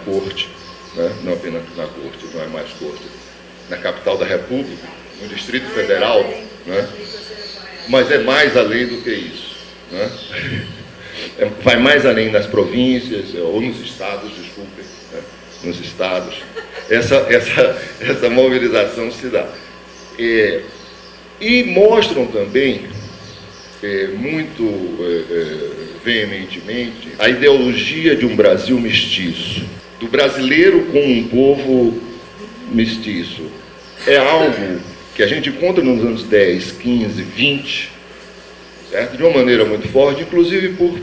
corte, né? Não apenas na corte, não é mais corte, na capital da República, no Distrito Federal, né? Mas é mais além do que isso, né? Vai mais além nas províncias, ou nos estados, desculpem, né? Nos estados. Essa mobilização se dá. E mostram também, muito veementemente, a ideologia de um Brasil mestiço, do brasileiro com um povo mestiço. É algo que a gente encontra nos anos 10, 15, 20, certo? De uma maneira muito forte, inclusive por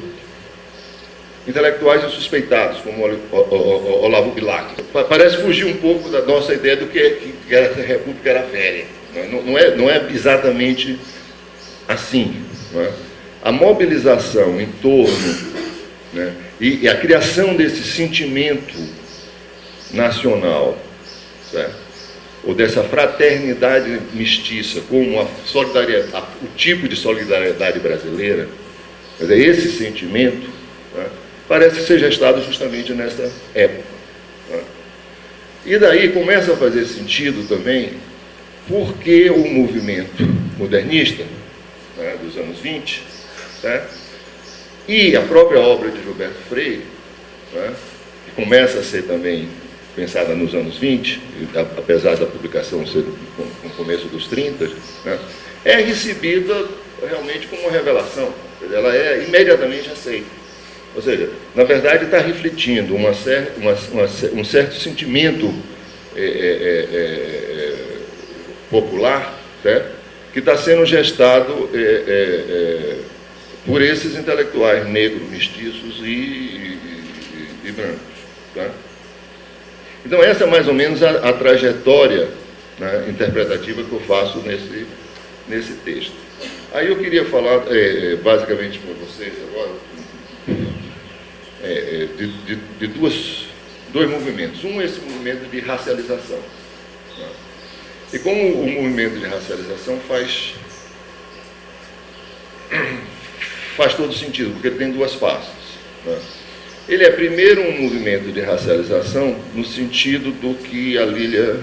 intelectuais insuspeitados, como Olavo Bilac. Parece fugir um pouco da nossa ideia do que a República era velha. Não é exatamente assim. Não é? A mobilização em torno, né, e a criação desse sentimento nacional, certo? Ou dessa fraternidade mestiça, como a solidariedade, o tipo de solidariedade brasileira, quer dizer, esse sentimento, né, parece ser gestado justamente nessa época. Né? E daí começa a fazer sentido também porque o movimento modernista, né, dos anos 20, né, e a própria obra de Gilberto Freire, né, que começa a ser também pensada nos anos 20, apesar da publicação ser no começo dos 30, né, é recebida realmente como uma revelação. Ela é imediatamente aceita. Ou seja, na verdade está refletindo um certo sentimento popular, certo? Que está sendo gestado por esses intelectuais negros, mestiços e brancos. Tá? Então essa é mais ou menos a trajetória, né, interpretativa que eu faço nesse texto. Aí eu queria falar basicamente para vocês agora de dois movimentos. Um é esse movimento de racialização. Né? E como o movimento de racialização faz todo sentido, porque ele tem duas faces. Né? Ele é primeiro um movimento de racialização no sentido do que a Lília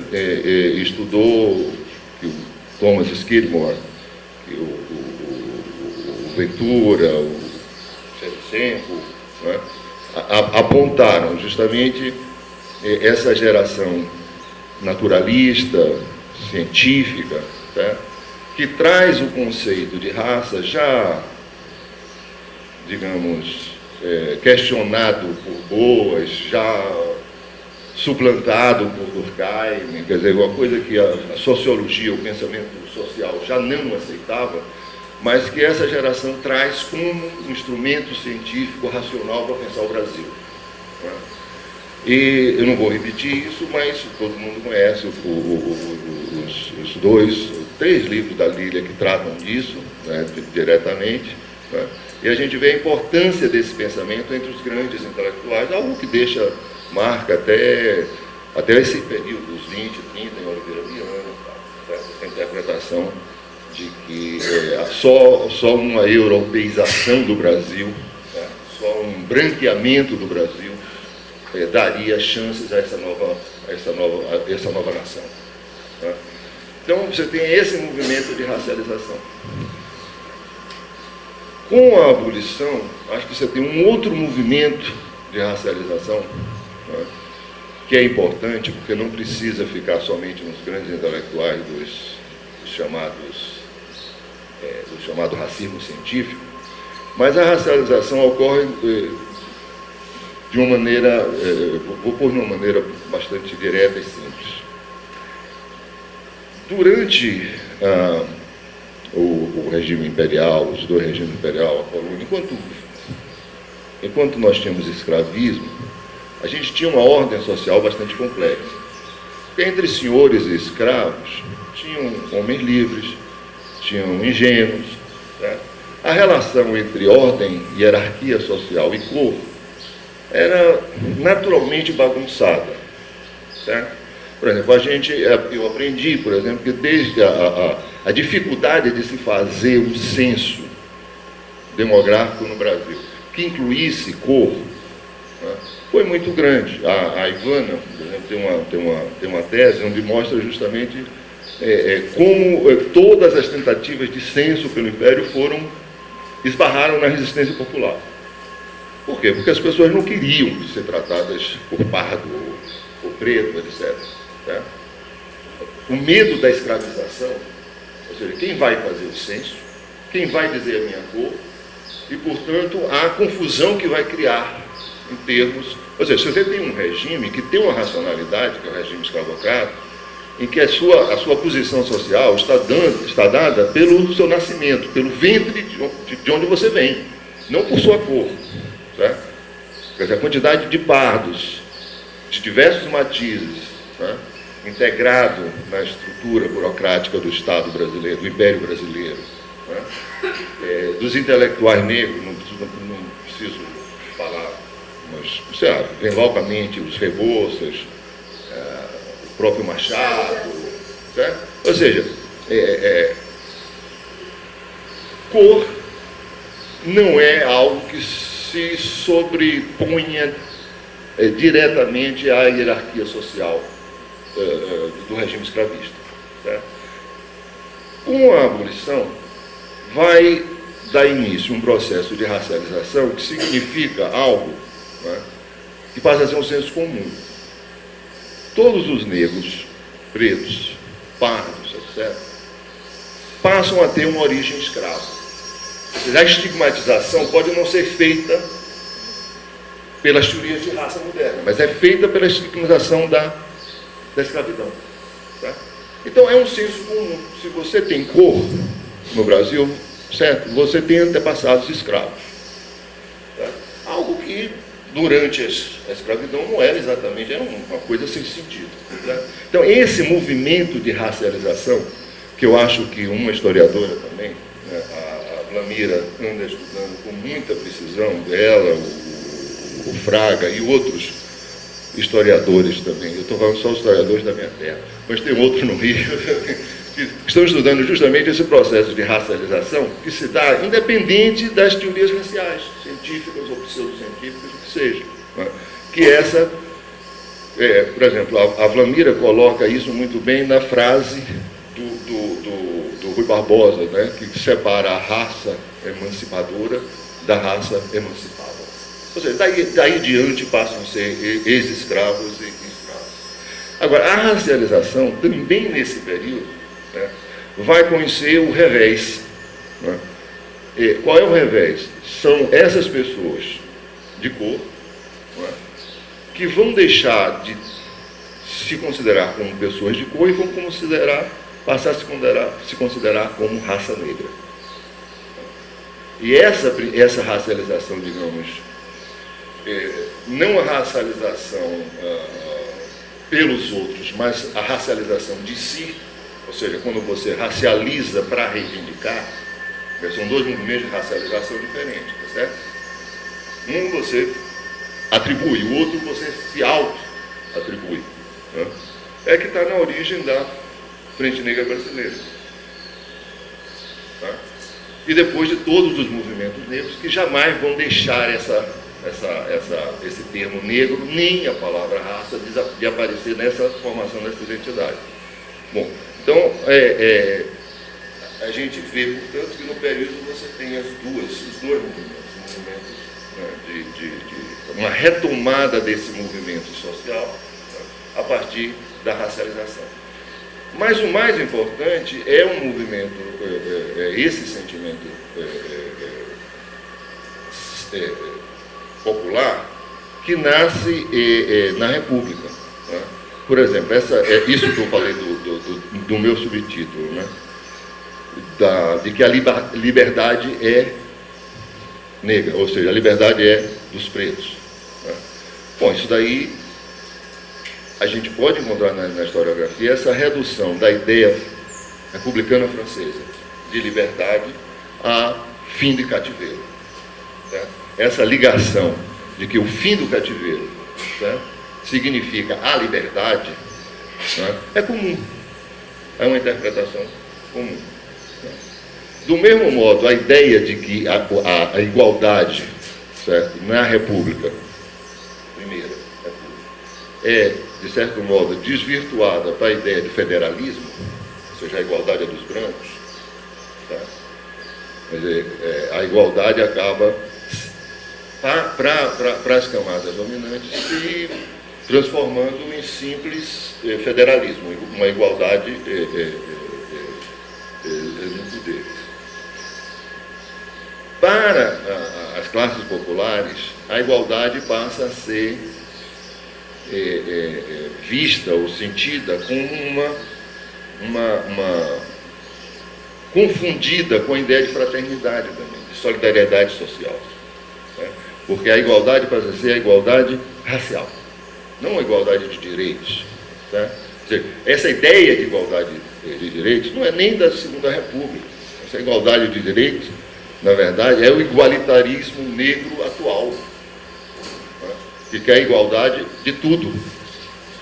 estudou, que o Thomas Skidmore, que o Ventura, o Shevchenko, né, apontaram justamente essa geração naturalista, científica, tá, que traz o conceito de raça já, digamos, questionado por Boas, já suplantado por Durkheim, quer dizer, uma coisa que a sociologia, o pensamento social já não aceitava, mas que essa geração traz como um instrumento científico racional para pensar o Brasil. Né? E eu não vou repetir isso, mas todo mundo conhece os três livros da Lília que tratam disso, né, diretamente, né? E a gente vê a importância desse pensamento entre os grandes intelectuais, algo que deixa marca até esse período dos 20, 30, em Oliveira Viana, tá? Essa interpretação de que só uma europeização do Brasil, tá? Só um branqueamento do Brasil daria chances a essa nova nação. Tá? Então você tem esse movimento de racialização. Com a abolição, acho que você tem um outro movimento de racialização, né, que é importante, porque não precisa ficar somente nos grandes intelectuais do chamado racismo científico, mas a racialização ocorre de uma maneira, vou pôr de uma maneira bastante direta e simples. Durante o regime imperial, os dois regimes imperial, a colônia, enquanto nós tínhamos escravismo, a gente tinha uma ordem social bastante complexa. Porque entre senhores e escravos, tinham homens livres, tinham ingênuos. Certo? A relação entre ordem, hierarquia social e cor era naturalmente bagunçada. Certo? Por exemplo, eu aprendi, por exemplo, que desde a dificuldade de se fazer um censo demográfico no Brasil, que incluísse cor, né, foi muito grande. A Ivana, por exemplo, tem uma tese onde mostra justamente como todas as tentativas de censo pelo Império esbarraram na resistência popular. Por quê? Porque as pessoas não queriam ser tratadas por pardo ou preto, etc. Né? O medo da escravização, ou seja, quem vai fazer o censo, quem vai dizer a minha cor, e, portanto, a confusão que vai criar em termos... Ou seja, se você tem um regime que tem uma racionalidade, que é o regime escravocrata, em que a sua posição social está dada pelo seu nascimento, pelo ventre de onde você vem, não por sua cor. Certo? Quer dizer, a quantidade de pardos, de diversos matizes, né, integrado na estrutura burocrática do Estado brasileiro, do Império Brasileiro, né, dos intelectuais negros, não preciso falar, mas vem logo à mente os Rebouças, o próprio Machado, certo? Ou seja, cor não é algo que se sobrepunha diretamente à hierarquia social do regime escravista. Certo? Com a abolição, vai dar início um processo de racialização que significa algo, né, que passa a ser um senso comum. Todos os negros, pretos, pardos, etc., passam a ter uma origem escrava. A estigmatização pode não ser feita pelas teorias de raça moderna, mas é feita pela estigmatização da escravidão. Tá? Então, é um senso comum. Se você tem cor no Brasil, certo? Você tem antepassados escravos. Tá? Algo que, durante a escravidão, não era exatamente, era uma coisa sem sentido. Tá? Então, esse movimento de racialização, que eu acho que uma historiadora também, né, a Vlamira anda estudando com muita precisão, dela, o Fraga e outros historiadores também. Eu estou falando só os historiadores da minha terra, mas tem outros no Rio que estão estudando justamente esse processo de racialização que se dá independente das teorias raciais, científicas ou pseudocientíficas, o que seja. Né? Que essa, por exemplo, a Vlamira coloca isso muito bem na frase do Rui Barbosa, né? Que separa a raça emancipadora da raça emancipada. Ou seja, daí diante passam a ser ex-escravos e escravos. Agora, a racialização, também nesse período, né, vai conhecer o revés. Né? Qual é o revés? São essas pessoas de cor, né, que vão deixar de se considerar como pessoas de cor e vão passar a se considerar como raça negra. E essa racialização, digamos, não a racialização pelos outros, mas a racialização de si, ou seja, quando você racializa para reivindicar, são dois movimentos de racialização diferentes, tá certo? Um você atribui, o outro você se auto-atribui. Né? É que está na origem da Frente Negra Brasileira. Tá? E depois de todos os movimentos negros que jamais vão deixar esse termo negro, nem a palavra raça, de aparecer nessa formação dessas entidades. Bom, então, a gente vê, portanto, que no período você tem os dois movimentos, né, uma retomada desse movimento social, né, a partir da racialização. Mas o mais importante é um movimento, esse sentimento popular que nasce na República. Né? Por exemplo, isso que eu falei do meu subtítulo, né? De que a liberdade é negra, ou seja, a liberdade é dos pretos. Né? Bom, isso daí a gente pode encontrar na historiografia essa redução da ideia republicana francesa de liberdade a fim de cativeiro. Né? Essa ligação de que o fim do cativeiro, né, significa a liberdade, né, é comum, é uma interpretação comum. Né? Do mesmo modo, a ideia de que a igualdade, certo, na República Primeira República, é, de certo modo, desvirtuada para a ideia de federalismo, ou seja, a igualdade é dos brancos, tá? Quer dizer, a igualdade acaba, para as camadas dominantes, se transformando em simples federalismo, uma igualdade no poder. Para as classes populares, a igualdade passa a ser vista ou sentida como uma confundida com a ideia de fraternidade também, de solidariedade social. Né? Porque a igualdade passa a ser a igualdade racial, não a igualdade de direitos. Tá? Quer dizer, essa ideia de igualdade de direitos não é nem da Segunda República. Essa igualdade de direitos, na verdade, é o igualitarismo negro atual, né? Que quer a igualdade de tudo,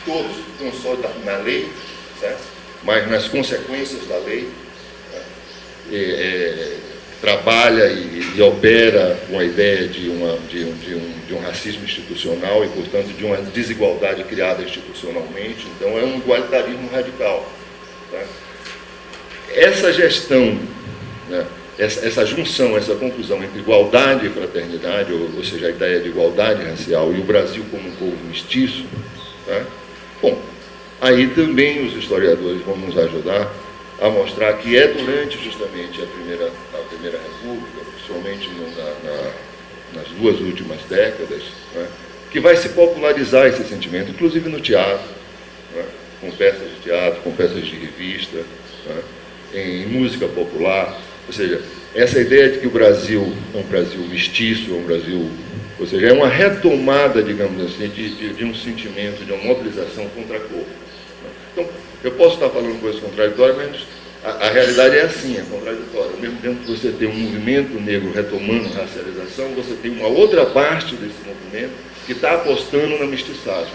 todos, não só na lei, certo? Mas nas consequências da lei. Trabalha e opera com a ideia de um racismo institucional e, portanto, de uma desigualdade criada institucionalmente. Então, é um igualitarismo radical. Tá? Essa gestão, né, essa junção, essa confusão entre igualdade e fraternidade, ou seja, a ideia de igualdade racial e o Brasil como um povo mestiço, tá? Bom, aí também os historiadores vão nos ajudar a mostrar que é durante justamente a primeira República, principalmente nas duas últimas décadas, né, que vai se popularizar esse sentimento, inclusive no teatro, né, com peças de teatro, com peças de revista, né, em música popular. Ou seja, essa ideia de que o Brasil é um Brasil mestiço, é um Brasil, ou seja, é uma retomada, digamos assim, de um sentimento, de uma mobilização contra a cor. Então, eu posso estar falando coisas contraditórias, mas a realidade é assim, é contraditória. Ao mesmo tempo que você tem um movimento negro retomando a racialização, você tem uma outra parte desse movimento que está apostando na mestiçagem.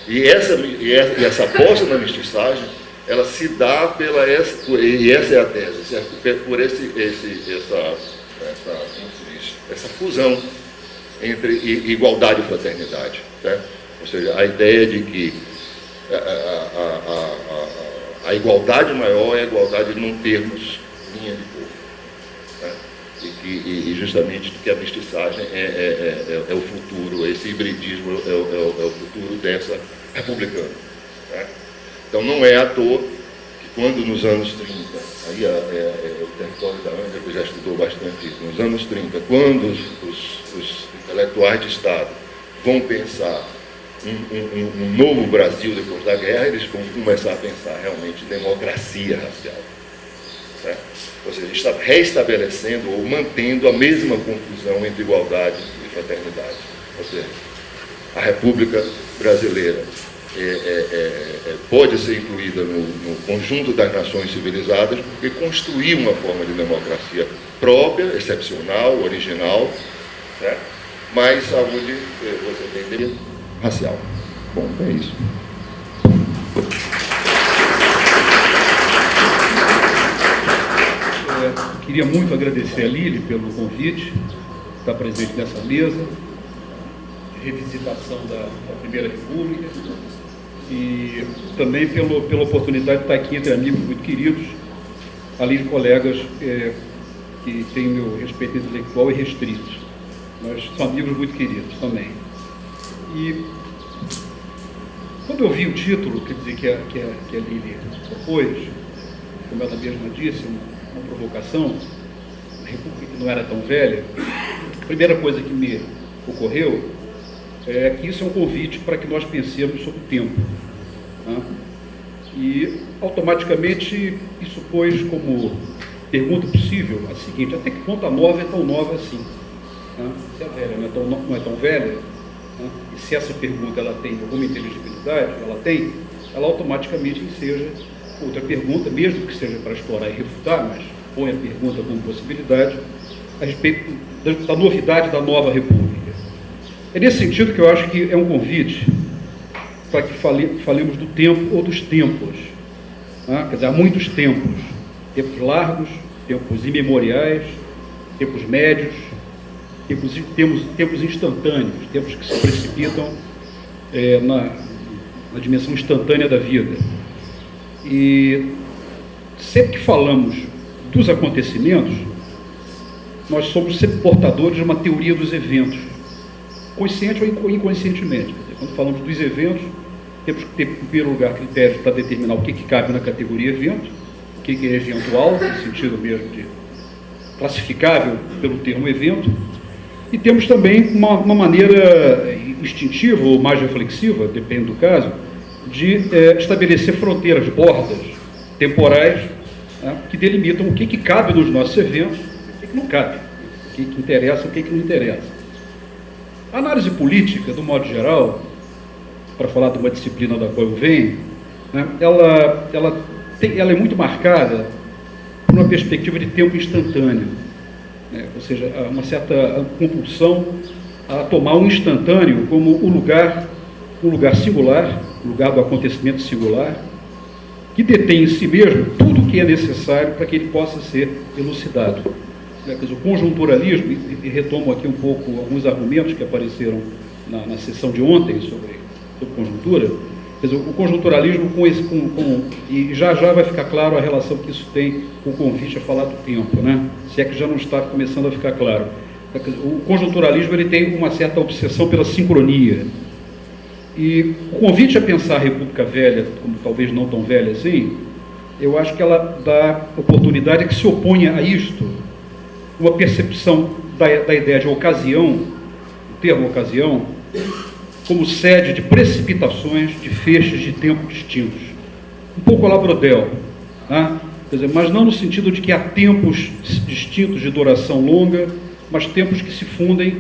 E essa aposta na mestiçagem, ela se dá e essa é a tese, por essa fusão entre igualdade e fraternidade. Tá? Ou seja, a ideia de que a igualdade maior é a igualdade de não termos linha de cor. Né? E justamente que a mestiçagem é o futuro, esse hibridismo é o futuro dessa republicana. Né? Então não é à toa que quando nos anos 30, aí o território da Ângela já estudou bastante isso, nos anos 30, quando os intelectuais de Estado vão pensar um novo Brasil depois da guerra, eles vão começar a pensar realmente em democracia racial. Certo? Ou seja, está reestabelecendo ou mantendo a mesma confusão entre igualdade e fraternidade. Ou seja, a República Brasileira pode ser incluída no conjunto das nações civilizadas porque construiu uma forma de democracia própria, excepcional, original, certo? Mas saúde, você tem racial. Bom, é isso. Queria muito agradecer a Lili pelo convite, estar presente nessa mesa, de revisitação da Primeira República, e também pela oportunidade de estar aqui entre amigos muito queridos, além de colegas que têm meu respeito intelectual e restrito. Nós somos amigos muito queridos também. E quando eu vi o título, quer dizer, que a Lili propôs, como ela mesma disse, uma provocação, a República que não era tão velha, a primeira coisa que me ocorreu é que isso é um convite para que nós pensemos sobre o tempo. Né? E, automaticamente, isso pôs como pergunta possível a seguinte: até que ponto a nova é tão nova assim? Né? Se a velha não é tão velha, né? E se essa pergunta ela tem alguma inteligibilidade, ela automaticamente enseja outra pergunta, mesmo que seja para explorar e refutar, mas põe a pergunta como possibilidade a respeito da novidade da nova República. É nesse sentido que eu acho que é um convite para que falemos do tempo ou dos tempos. Né? Quer dizer, há muitos tempos largos, tempos imemoriais, tempos médios, tempos instantâneos, tempos que se precipitam na dimensão instantânea da vida. E sempre que falamos dos acontecimentos, nós somos sempre portadores de uma teoria dos eventos, consciente ou inconscientemente. Quando falamos dos eventos, temos que ter, em primeiro lugar, critérios para determinar o que cabe na categoria evento, o que é eventual, no sentido mesmo de classificável pelo termo evento, e temos também uma maneira instintiva ou mais reflexiva, depende do caso, de estabelecer fronteiras, bordas temporais, né, que delimitam o que cabe nos nossos eventos e o que não cabe, o que interessa e o que não interessa. A análise política, do modo geral, para falar de uma disciplina da qual eu venho, né, ela é muito marcada por uma perspectiva de tempo instantâneo, né, ou seja, uma certa compulsão a tomar um instantâneo como um lugar singular, o lugar do acontecimento singular, que detém em si mesmo tudo o que é necessário para que ele possa ser elucidado. O conjunturalismo, e retomo aqui um pouco alguns argumentos que apareceram na sessão de ontem sobre conjuntura, o conjunturalismo e já vai ficar claro a relação que isso tem com o convite a falar do tempo, né? Se é que já não está começando a ficar claro. O conjunturalismo ele tem uma certa obsessão pela sincronia. E o convite a pensar a República Velha, como talvez não tão velha assim, eu acho que ela dá oportunidade a que se oponha a isto, uma percepção da ideia de ocasião, o termo ocasião, como sede de precipitações, de feixes de tempo distintos. Um pouco a la Brodel, né? Quer dizer, mas não no sentido de que há tempos distintos de duração longa, mas tempos que se fundem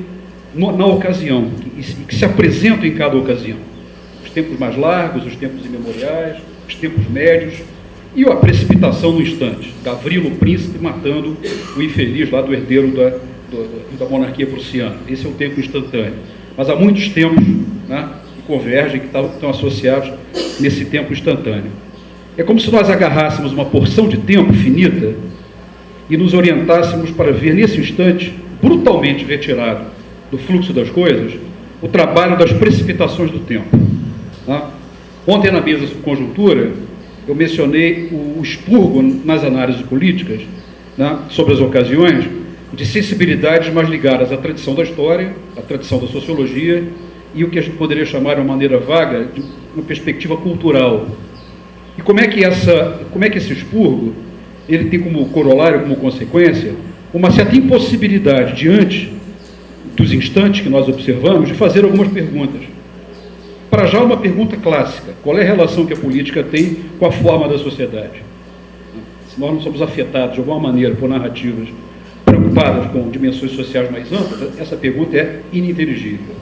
na ocasião, e que se apresentam em cada ocasião. Os tempos mais largos, os tempos imemoriais, os tempos médios, e a precipitação no instante. Gavrilo Príncipe matando o infeliz lá do herdeiro da monarquia prussiana. Esse é o tempo instantâneo. Mas há muitos tempos, né, que convergem, que estão associados nesse tempo instantâneo. É como se nós agarrássemos uma porção de tempo finita e nos orientássemos para ver nesse instante, brutalmente retirado do fluxo das coisas, o trabalho das precipitações do tempo. Tá? Ontem, na mesa sobre conjuntura, eu mencionei o expurgo nas análises políticas, né, sobre as ocasiões, de sensibilidades mais ligadas à tradição da história, à tradição da sociologia e o que a gente poderia chamar de uma maneira vaga de uma perspectiva cultural. E como é que esse expurgo ele tem como corolário, como consequência, uma certa impossibilidade diante dos instantes que nós observamos de fazer algumas perguntas. Para já, uma pergunta clássica: qual é a relação que a política tem com a forma da sociedade? Se nós não somos afetados de alguma maneira por narrativas preocupadas com dimensões sociais mais amplas, essa pergunta é ininteligível.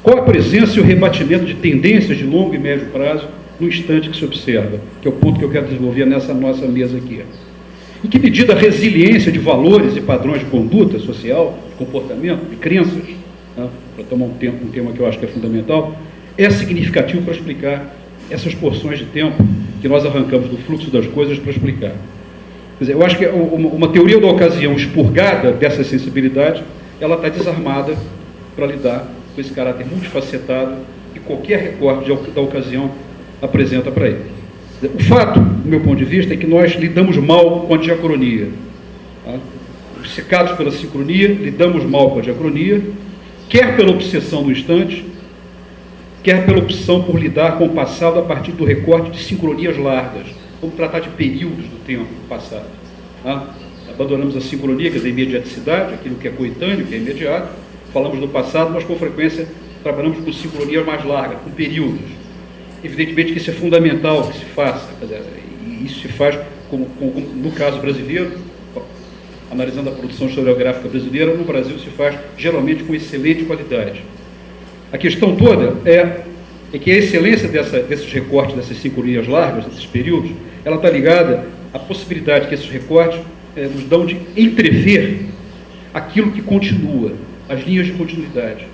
Qual a presença e o rebatimento de tendências de longo e médio prazo no instante que se observa? Que é o ponto que eu quero desenvolver nessa nossa mesa aqui. Em que medida a resiliência de valores e padrões de conduta social, de comportamento, de crenças, né, para tomar um tema que eu acho que é fundamental, é significativo para explicar essas porções de tempo que nós arrancamos do fluxo das coisas para explicar. Quer dizer, eu acho que uma teoria da ocasião expurgada dessa sensibilidade, ela está desarmada para lidar com esse caráter multifacetado que qualquer recorte da ocasião apresenta para ele. O fato, do meu ponto de vista, é que nós lidamos mal com a diacronia. Tá? Obcecados pela sincronia, lidamos mal com a diacronia, quer pela obsessão do instante, quer pela opção por lidar com o passado a partir do recorte de sincronias largas. Vamos tratar de períodos do tempo passado. Tá? Abandonamos a sincronia, quer dizer, a imediaticidade, aquilo que é coetâneo, que é imediato. Falamos do passado, mas com frequência trabalhamos com sincronia mais larga, com períodos. Evidentemente que isso é fundamental que se faça, e isso se faz, no caso brasileiro, analisando a produção historiográfica brasileira, no Brasil se faz geralmente com excelente qualidade. A questão toda é que a excelência desses recortes, dessas sincronias largas, desses períodos, ela está ligada à possibilidade que esses recortes nos dão de entrever aquilo que continua, as linhas de continuidade,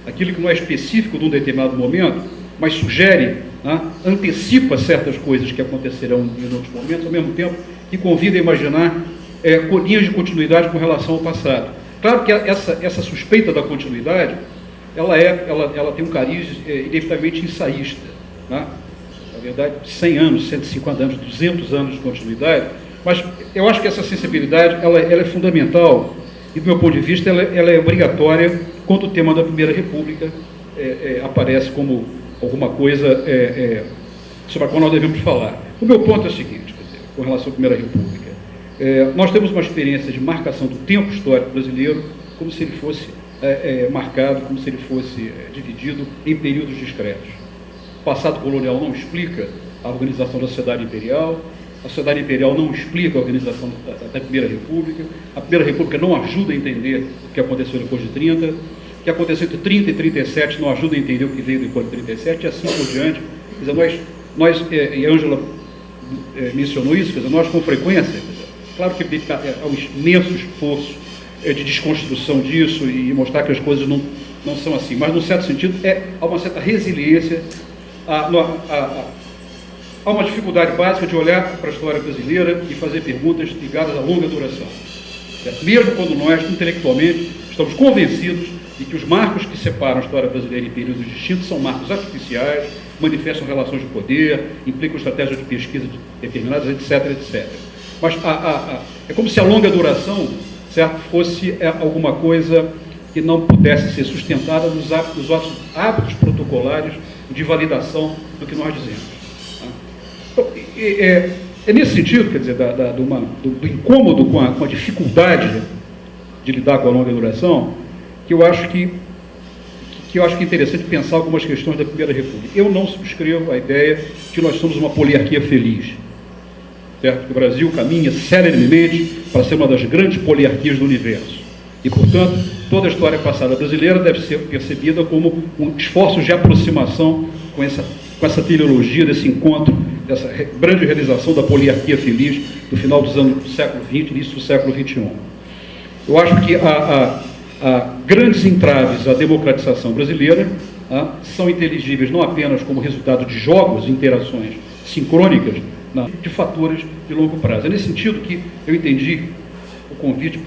aquilo que não é específico de um determinado momento, mas sugere, né, antecipa certas coisas que acontecerão em outros momentos, ao mesmo tempo que convida a imaginar linhas de continuidade com relação ao passado. Claro que essa suspeita da continuidade, ela tem um cariz inevitavelmente ensaísta, né? Na verdade, 100 anos, 150 anos, 200 anos de continuidade, mas eu acho que essa sensibilidade ela é fundamental e, do meu ponto de vista, ela é obrigatória quando o tema da Primeira República aparece como alguma coisa sobre a qual nós devemos falar. O meu ponto é o seguinte, quer dizer, com relação à Primeira República. Nós temos uma experiência de marcação do tempo histórico brasileiro como se ele fosse marcado, como se ele fosse dividido em períodos discretos. O passado colonial não explica a organização da sociedade imperial, a sociedade imperial não explica a organização da Primeira República, a Primeira República não ajuda a entender o que aconteceu depois de 30, o que aconteceu entre 30 e 37 não ajuda a entender o que veio depois de 37, e assim por diante. Quer dizer, nós e a Ângela mencionou isso, quer dizer, nós com frequência, claro que há um imenso esforço de desconstrução disso e mostrar que as coisas não são assim, mas, num certo sentido, há uma certa resiliência, há uma dificuldade básica de olhar para a história brasileira e fazer perguntas ligadas à longa duração. Certo? Mesmo quando nós, intelectualmente, estamos convencidos de que os marcos que separam a história brasileira em períodos distintos são marcos artificiais, manifestam relações de poder, implicam estratégias de pesquisa determinadas, etc., etc. Mas é como se a longa duração, certo, fosse alguma coisa que não pudesse ser sustentada nos hábitos protocolares de validação do que nós dizemos. Então, é nesse sentido, quer dizer, do incômodo com a dificuldade de lidar com a longa duração, que eu acho que é interessante pensar algumas questões da Primeira República. Eu não subscrevo a ideia de que nós somos uma poliarquia feliz. Certo? Que o Brasil caminha celeremente para ser uma das grandes poliarquias do universo. E, portanto, toda a história passada brasileira deve ser percebida como um esforço de aproximação com essa teleologia, desse encontro, dessa grande realização da poliarquia feliz do final dos anos do século XX, início do século XXI. Eu acho que há grandes entraves à democratização brasileira são inteligíveis não apenas como resultado de jogos, interações sincrônicas, de fatores de longo prazo. É nesse sentido que eu entendi o convite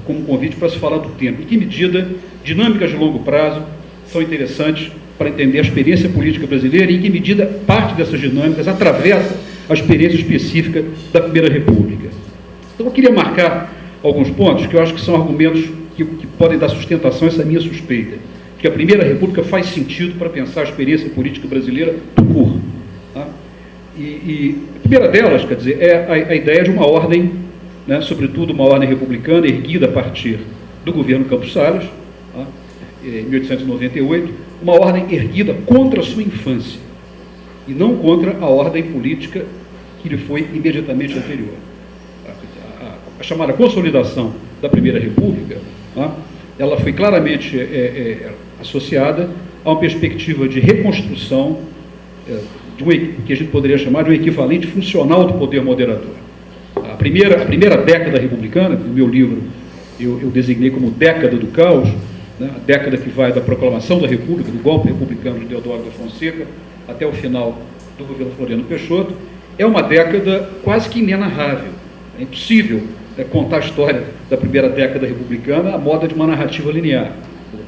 como um convite para se falar do tempo. Em que medida dinâmicas de longo prazo são interessantes para entender a experiência política brasileira e em que medida parte dessas dinâmicas atravessa a experiência específica da Primeira República. Então eu queria marcar alguns pontos que eu acho que são argumentos que podem dar sustentação a essa minha suspeita, que a Primeira República faz sentido para pensar a experiência política brasileira do curso. Tá? E a primeira delas, quer dizer, é a ideia de uma ordem, né, sobretudo uma ordem republicana, erguida a partir do governo Campos Salles, tá, em 1898, uma ordem erguida contra a sua infância, e não contra a ordem política que lhe foi imediatamente anterior. A chamada consolidação da Primeira República, tá, ela foi claramente associada a uma perspectiva de reconstrução que a gente poderia chamar de um equivalente funcional do poder moderador. A primeira década republicana, no meu livro eu designei como década do caos, né, a década que vai da proclamação da República, do golpe republicano de Deodoro da Fonseca, até o final do governo Floriano Peixoto, é uma década quase que inenarrável. É impossível contar a história da primeira década republicana à moda de uma narrativa linear.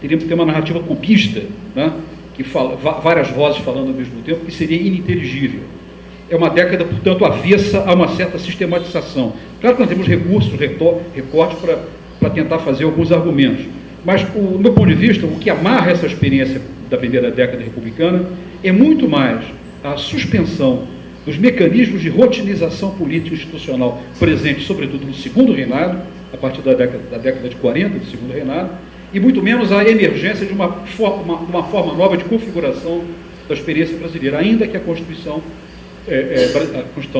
Teríamos que ter uma narrativa cubista, né, que fala, várias vozes falando ao mesmo tempo, que seria ininteligível. É uma década, portanto, avessa a uma certa sistematização. Claro que nós temos recursos, recortes para tentar fazer alguns argumentos, mas, do meu ponto de vista, o que amarra essa experiência da primeira década republicana é muito mais a suspensão dos mecanismos de rotinização política e institucional presentes, sobretudo no segundo reinado, a partir da década de 40, do segundo reinado, e muito menos a emergência de uma forma nova de configuração da experiência brasileira, ainda que a Constituição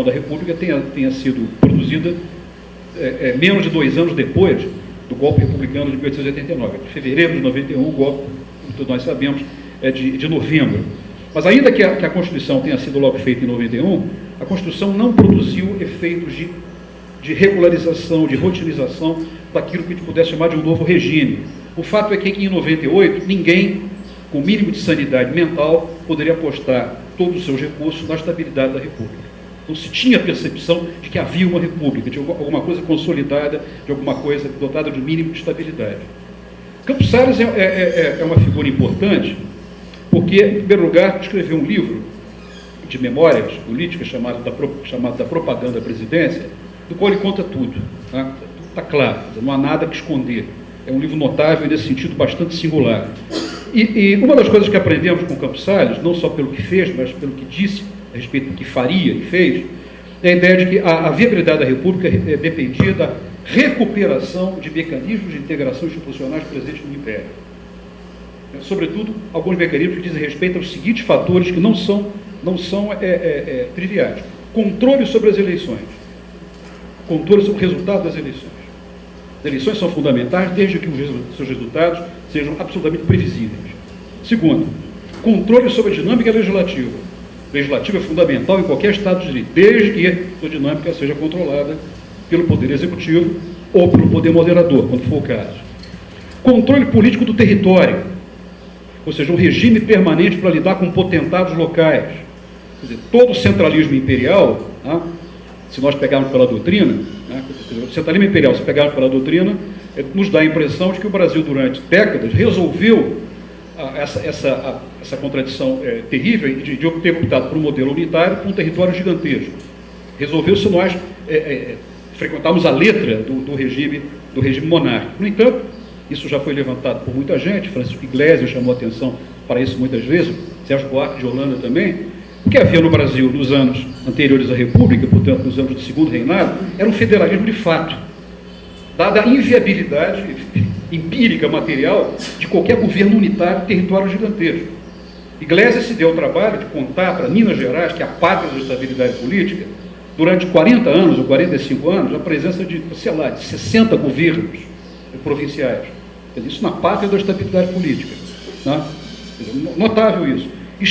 da República tenha sido produzida menos de 2 anos depois do golpe republicano de 1889, de fevereiro de 91, o golpe, como todos nós sabemos, é de novembro. Mas ainda que a Constituição tenha sido logo feita em 91, a Constituição não produziu efeitos de regularização, de rotinização daquilo que a gente pudesse chamar de um novo regime. O fato é que em 98, ninguém, com o mínimo de sanidade mental, poderia apostar todos os seus recursos na estabilidade da República. Não se tinha percepção de que havia uma república, de alguma coisa consolidada, de alguma coisa dotada de mínimo de estabilidade. Campos Salles é uma figura importante, porque, em primeiro lugar, escreveu um livro de memórias políticas chamado da Propaganda à Presidência, do qual ele conta tudo. Tá? Tudo está claro, não há nada que esconder. É um livro notável e, nesse sentido, bastante singular. E uma das coisas que aprendemos com Campos Salles, não só pelo que fez, mas pelo que disse a respeito do que faria e fez, é a ideia de que a viabilidade da República dependia da recuperação de mecanismos de integração institucionais presentes no Império. Sobretudo, alguns mecanismos que dizem respeito aos seguintes fatores que não são triviais. Controle sobre as eleições. Controle sobre o resultado das eleições. As eleições são fundamentais desde que os seus resultados sejam absolutamente previsíveis. Segundo, controle sobre a dinâmica legislativa. O legislativo é fundamental em qualquer Estado de Direito, desde que a sua dinâmica seja controlada pelo Poder Executivo ou pelo Poder Moderador, quando for o caso. Controle político do território, ou seja, um regime permanente para lidar com potentados locais. Quer dizer, todo o centralismo imperial, né, se nós pegarmos pela doutrina, né, o centralismo imperial, se pegarmos pela doutrina, nos dá a impressão de que o Brasil, durante décadas, resolveu essa contradição terrível de ter optado por um modelo unitário com um território gigantesco. Resolveu se nós frequentarmos a letra do regime monárquico. No entanto, isso já foi levantado por muita gente, Francisco Iglesias chamou a atenção para isso muitas vezes, Sérgio Buarque de Holanda também. O que havia no Brasil nos anos anteriores à República, portanto, nos anos do segundo reinado, era um federalismo de fato, dada a inviabilidade empírica, material, de qualquer governo unitário de território gigantesco. Iglesias se deu o trabalho de contar para Minas Gerais, que é a pátria da estabilidade política, durante 40 anos ou 45 anos, a presença de 60 governos provinciais. Isso na pátria da estabilidade política. Né? Notável isso. E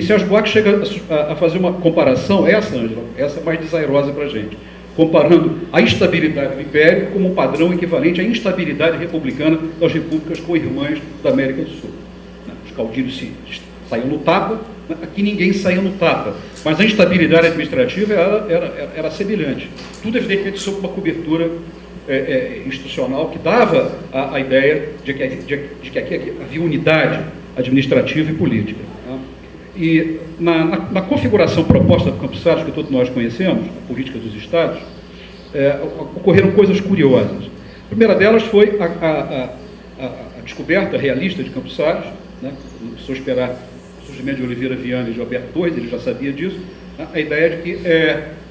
Sérgio Buarque chega a fazer uma comparação, Ângela, essa é mais desairosa para a gente, comparando a instabilidade do Império como um padrão equivalente à instabilidade republicana das repúblicas co-irmãs da América do Sul. Os caudilhos saíam no tapa, aqui ninguém saía no tapa, mas a instabilidade administrativa era semelhante. Tudo, evidentemente, sob uma cobertura institucional que dava a ideia de que aqui havia unidade administrativa e política. Tá? E na configuração proposta do Campos Salles, que todos nós conhecemos, a política dos Estados, ocorreram coisas curiosas. A primeira delas foi a descoberta realista de Campos Salles, né? Não precisou esperar o surgimento de Oliveira Viana e de Alberto Torres, ele já sabia disso, né? A ideia de que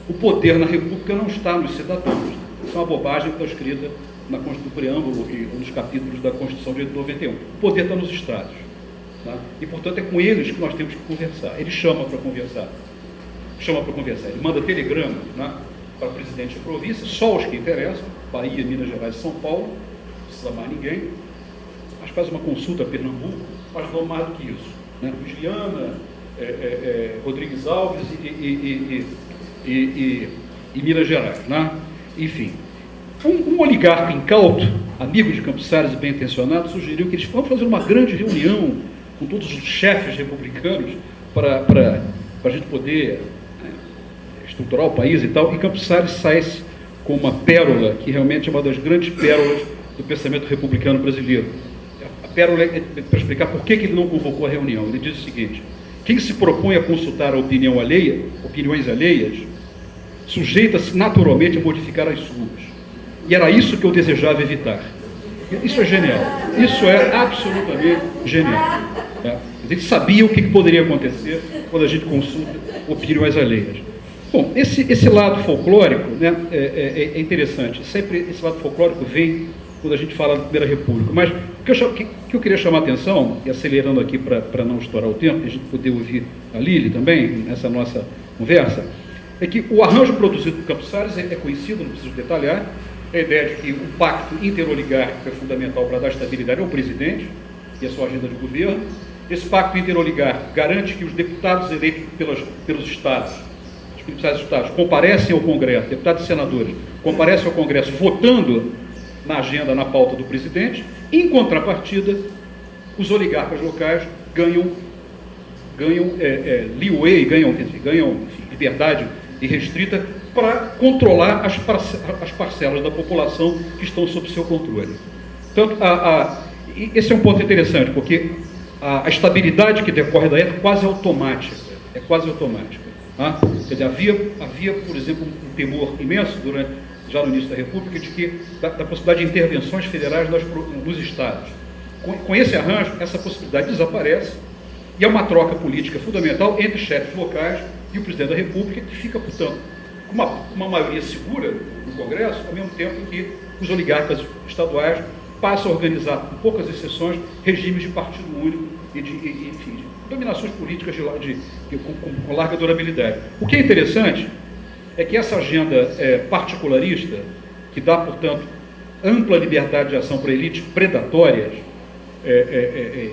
o poder na República não está nos cidadãos. Isso é uma bobagem que está escrita no preâmbulo e nos capítulos da Constituição de 91. O poder está nos Estados. Tá? E, portanto, é com eles que nós temos que conversar. Ele chama para conversar. Ele manda telegrama, né, para o presidente da província, só os que interessam, Bahia, Minas Gerais e São Paulo, não precisa mais ninguém. Mas faz uma consulta a Pernambuco, mas não mais do que isso. Né? Juliana, Rodrigues Alves e Minas Gerais. Né? Enfim, um oligarca incauto, amigo de Campos Salles e bem intencionado, sugeriu que eles vão fazer uma grande reunião com todos os chefes republicanos para a gente poder estruturar o país e tal, e Campos Salles sai com uma pérola, que realmente é uma das grandes pérolas do pensamento republicano brasileiro. A pérola é para explicar por que ele não convocou a reunião. Ele diz o seguinte: quem se propõe a consultar a opiniões alheias, sujeita-se naturalmente a modificar as suas. E era isso que eu desejava evitar. Isso é genial. Isso é absolutamente genial. Tá? A gente sabia o que poderia acontecer quando a gente consulta opiniões alheias. Bom, esse lado folclórico, né, é interessante. Sempre esse lado folclórico vem quando a gente fala da Primeira República. Mas o que eu queria chamar a atenção, e acelerando aqui para não estourar o tempo, e a gente poder ouvir a Lili também, nessa nossa conversa, é que o arranjo produzido por Campos Salles é conhecido, não preciso detalhar. A ideia de que o pacto interoligárquico é fundamental para dar estabilidade ao presidente e a sua agenda de governo. Esse pacto interoligárquico garante que os deputados eleitos pelos estados, os principais estados, comparecem ao Congresso, deputados e senadores, comparecem ao Congresso votando na agenda, na pauta do presidente. Em contrapartida, os oligarcas locais ganham leeway, ganham liberdade e restrita para controlar as parcelas da população que estão sob seu controle. Portanto, esse é um ponto interessante, porque a estabilidade que decorre daí é quase automática. É quase automática. Tá? Quer dizer, havia, por exemplo, um temor imenso, já no início da República, de que da possibilidade de intervenções federais nos estados. Com esse arranjo, essa possibilidade desaparece, e é uma troca política fundamental entre chefes locais e o presidente da República, que fica, portanto, com uma maioria segura no Congresso, ao mesmo tempo que os oligarcas estaduais passam a organizar, com poucas exceções, regimes de partido único e enfim, de dominações políticas com larga durabilidade. O que é interessante é que essa agenda particularista, que dá, portanto, ampla liberdade de ação para elites predatórias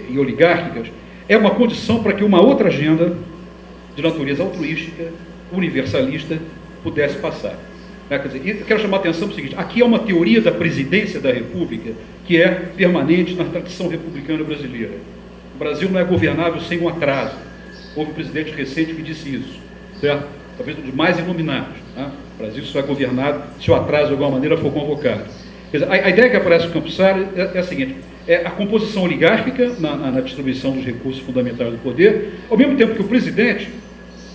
e oligárquicas, é uma condição para que uma outra agenda de natureza altruística, universalista, pudesse passar. Quer dizer, eu quero chamar a atenção para o seguinte: aqui é uma teoria da presidência da República que é permanente na tradição republicana brasileira. O Brasil não é governável sem um atraso. Houve um presidente recente que disse isso, certo? Talvez um dos mais iluminados. Tá? O Brasil só é governado se o atraso de alguma maneira for convocado. Quer dizer, a ideia que aparece no Campos Salles é a seguinte: é a composição oligárquica na distribuição dos recursos fundamentais do poder, ao mesmo tempo que o presidente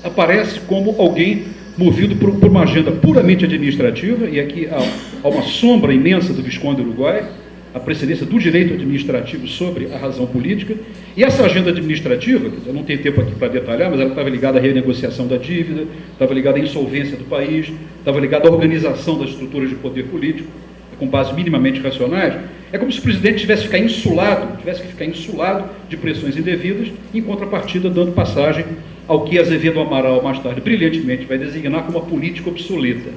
aparece como alguém movido por uma agenda puramente administrativa, e aqui há uma sombra imensa do Visconde do Uruguai, a precedência do direito administrativo sobre a razão política, e essa agenda administrativa, eu não tenho tempo aqui para detalhar, mas ela estava ligada à renegociação da dívida, estava ligada à insolvência do país, estava ligada à organização das estruturas de poder político, com bases minimamente racionais. É como se o presidente tivesse que ficar insulado de pressões indevidas, em contrapartida dando passagem ao que Azevedo Amaral, mais tarde, brilhantemente vai designar como uma política obsoleta.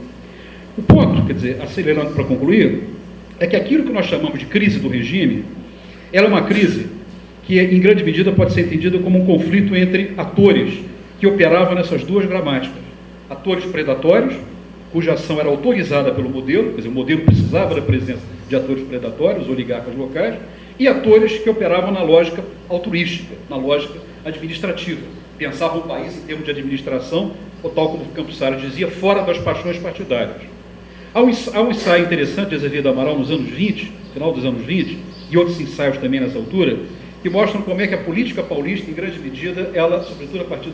O ponto, quer dizer, acelerando para concluir, é que aquilo que nós chamamos de crise do regime, ela é uma crise que, em grande medida, pode ser entendida como um conflito entre atores que operavam nessas duas gramáticas. Atores predatórios, cuja ação era autorizada pelo modelo, quer dizer, o modelo precisava da presença de atores predatórios, oligarcas locais, e atores que operavam na lógica altruística, na lógica administrativa. Pensavam o país em termos de administração, ou tal como o Campos Salles dizia, fora das paixões partidárias. Há um ensaio interessante de Azevedo Amaral nos anos 20, final dos anos 20, e outros ensaios também nessa altura, que mostram como é que a política paulista, em grande medida, ela, sobretudo a partir